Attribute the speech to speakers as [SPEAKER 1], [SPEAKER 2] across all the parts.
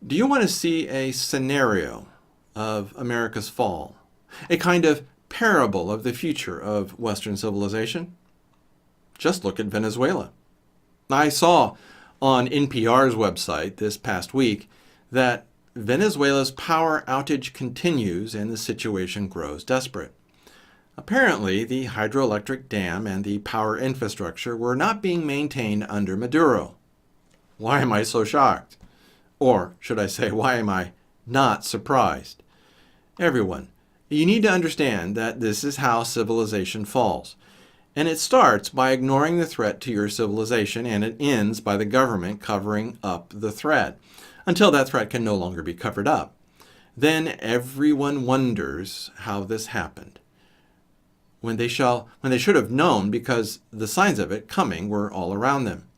[SPEAKER 1] Do you want to see a scenario of America's fall? A kind of parable of the future of Western civilization? Just look at Venezuela. I saw on NPR's website this past week that Venezuela's power outage continues and the situation grows desperate. Apparently, the hydroelectric dam and the power infrastructure were not being maintained under Maduro. Why am I so shocked? Or should I say, why am I not surprised? Everyone, you need to understand that this is how civilization falls. And it starts by ignoring the threat to your civilization, and it ends by the government covering up the threat until that threat can no longer be covered up. Then everyone wonders how this happened, when they should have known, because the signs of it coming were all around them.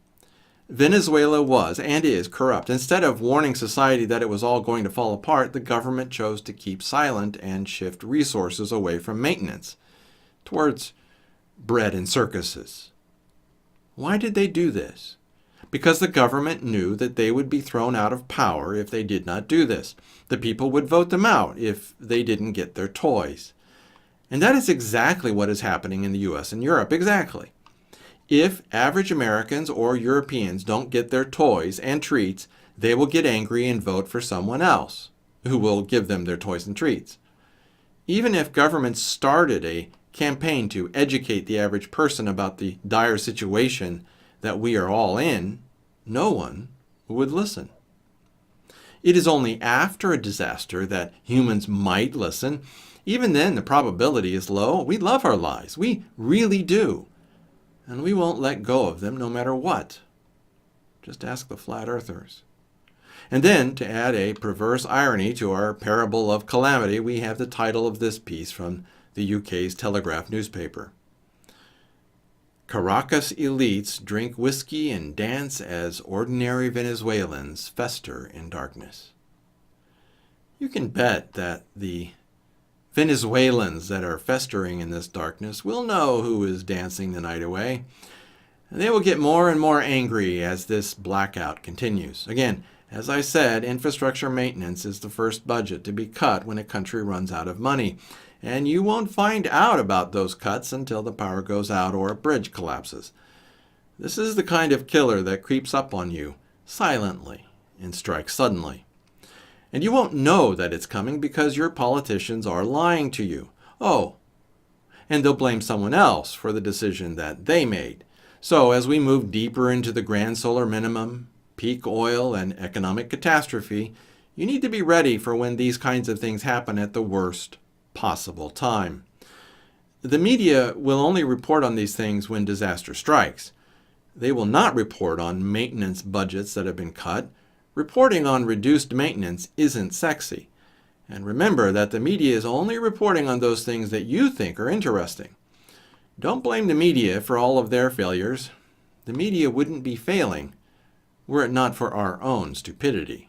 [SPEAKER 1] Venezuela was and is corrupt. Instead of warning society that it was all going to fall apart, the government chose to keep silent and shift resources away from maintenance towards bread and circuses. Why did they do this? Because the government knew that they would be thrown out of power if they did not do this. The people would vote them out if they didn't get their toys. And that is exactly what is happening in the US and Europe. Exactly. If average Americans or Europeans don't get their toys and treats, they will get angry and vote for someone else who will give them their toys and treats. Even if governments started a campaign to educate the average person about the dire situation that we are all in, no one would listen. It is only after a disaster that humans might listen. Even then, the probability is low. We love our lives. We really do. And we won't let go of them no matter what. Just ask the flat earthers. And then, to add a perverse irony to our parable of calamity, we have the title of this piece from the UK's Telegraph newspaper. Caracas elites drink whiskey and dance as ordinary Venezuelans fester in darkness. You can bet that the Venezuelans that are festering in this darkness will know who is dancing the night away. And they will get more and more angry as this blackout continues. Again, as I said, infrastructure maintenance is the first budget to be cut when a country runs out of money. And you won't find out about those cuts until the power goes out or a bridge collapses. This is the kind of killer that creeps up on you silently and strikes suddenly. And you won't know that it's coming because your politicians are lying to you. Oh, and they'll blame someone else for the decision that they made. So as we move deeper into the grand solar minimum, peak oil, and economic catastrophe, you need to be ready for when these kinds of things happen at the worst possible time. The media will only report on these things when disaster strikes. They will not report on maintenance budgets that have been cut. Reporting on reduced maintenance isn't sexy. And remember that the media is only reporting on those things that you think are interesting. Don't blame the media for all of their failures. The media wouldn't be failing were it not for our own stupidity.